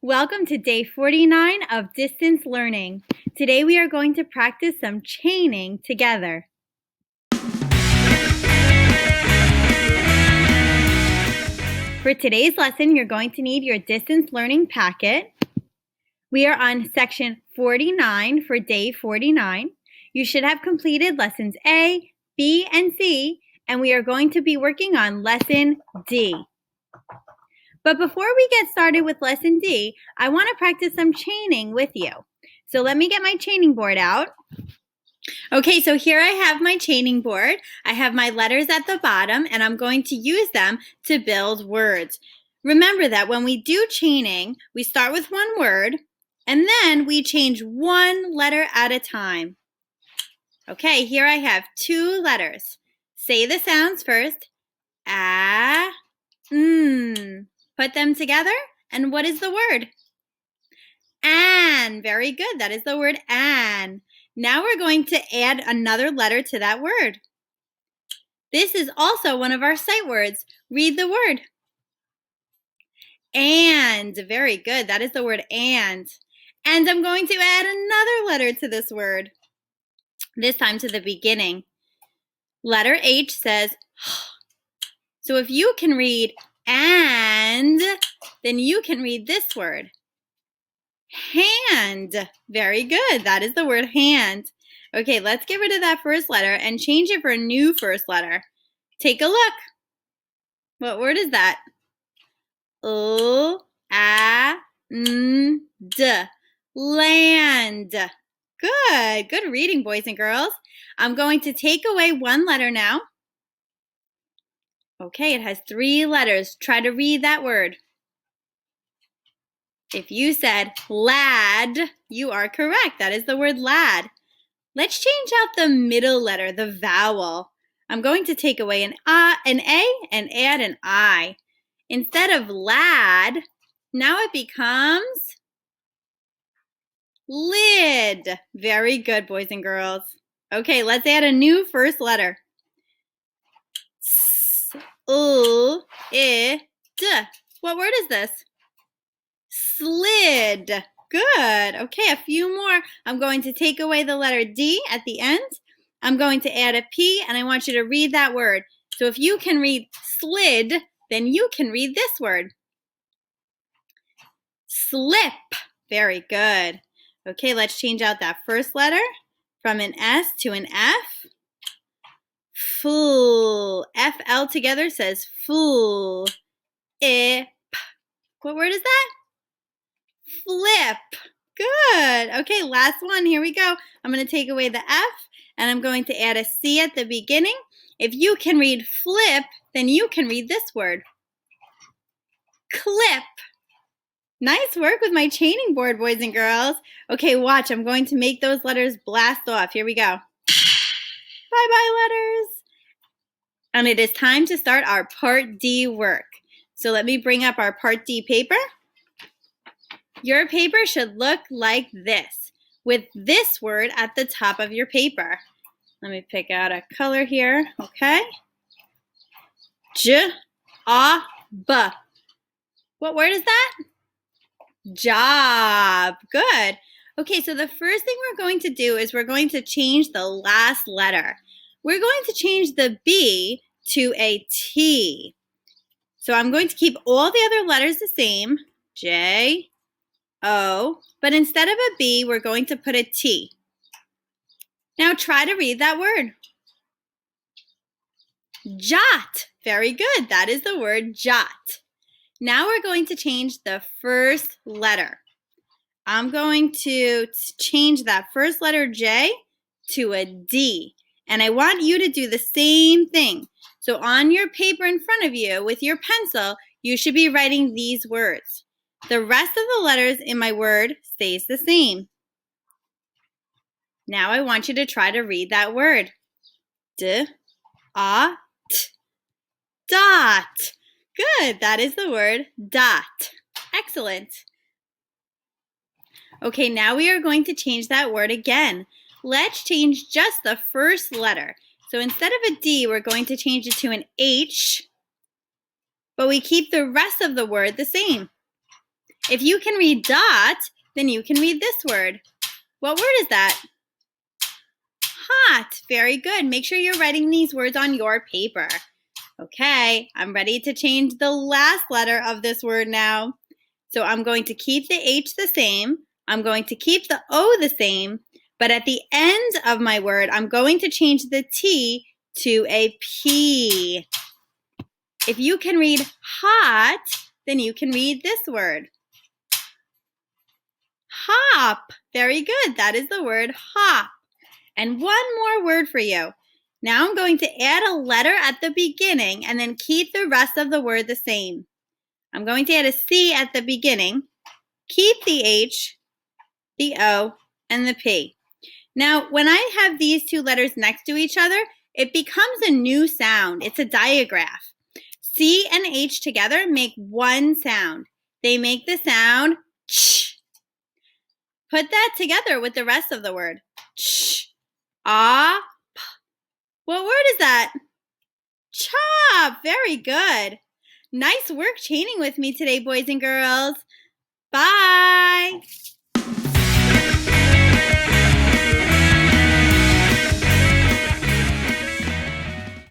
Welcome to day 49 of distance learning. Today we are going to practice some chaining together. For today's lesson, you're going to need your distance learning packet. We are on section 49 for day 49. You should have completed lessons A, B, and C, and we are going to be working on lesson D. But before we get started with lesson D, I want to practice some chaining with you. So let me get my chaining board out. Okay, so here I have my chaining board. I have my letters at the bottom, and I'm going to use them to build words. Remember that when we do chaining, we start with one word, and then we change one letter at a time. Okay, here I have two letters. Say the sounds first. A, Put them together, and what is the word? An. Very good. That is the word an. Now we're going to add another letter to that word. This is also one of our sight words. Read the word. And. Very good. That is the word and. And I'm going to add another letter to this word. This time to the beginning. Letter H says So if you can read and, then you can read this word. Hand. Very good. That is the word hand. Okay, let's get rid of that first letter and change it for a new first letter. Take a look. What word is that? D. Land. Good. Good reading, boys and girls. I'm going to take away one letter now. Okay, it has three letters. Try to read that word. If you said lad, you are correct. That is the word lad. Let's change out the middle letter, the vowel. I'm going to take away an A and add an I. Instead of lad, now it becomes lid. Very good, boys and girls. Okay, let's add a new first letter. D. What word is this? Slid. Good. Okay, a few more. I'm going to take away the letter D at the end. I'm going to add a P, and I want you to read that word. So if you can read slid, then you can read this word. Slip. Very good. Okay, let's change out that first letter from an S to an F. Fool. F-L together says fool. Ip. What word is that? Flip. Good. Okay, last one. Here we go. I'm going to take away the F, and I'm going to add a C at the beginning. If you can read flip, then you can read this word. Clip. Nice work with my chaining board, boys and girls. Okay, watch. I'm going to make those letters blast off. Here we go. Bye-bye, letters. And it is time to start our Part D work. So let me bring up our Part D paper. Your paper should look like this, with this word at the top of your paper. Let me pick out a color here, okay? J-A-B. What word is that? Job. Good. Okay, so the first thing we're going to do is we're going to change the last letter. We're going to change the B to a T. So I'm going to keep all the other letters the same, J, O, but instead of a B, we're going to put a T. Now try to read that word. Jot. Very good. That is the word jot. Now we're going to change the first letter. I'm going to change that first letter J to a D. And I want you to do the same thing. So on your paper in front of you with your pencil, you should be writing these words. The rest of the letters in my word stays the same. Now I want you to try to read that word. D-A-T. Dot. Good. That is the word dot. Excellent. Okay, now we are going to change that word again. Let's change just the first letter. So instead of a D, we're going to change it to an H, but we keep the rest of the word the same. If you can read dot, then you can read this word. What word is that? Hot. Very good. Make sure you're writing these words on your paper. Okay, I'm ready to change the last letter of this word now. So I'm going to keep the H the same. I'm going to keep the O the same. But at the end of my word, I'm going to change the T to a P. If you can read hot, then you can read this word. Hop. Very good. That is the word hop. And one more word for you. Now I'm going to add a letter at the beginning and then keep the rest of the word the same. I'm going to add a C at the beginning, keep the H, the O, and the P. Now, when I have these two letters next to each other, it becomes a new sound. It's a digraph. C and H together make one sound. They make the sound ch. Put that together with the rest of the word. Ch, ah, p. What word is that? Chop. Very good. Nice work chaining with me today, boys and girls.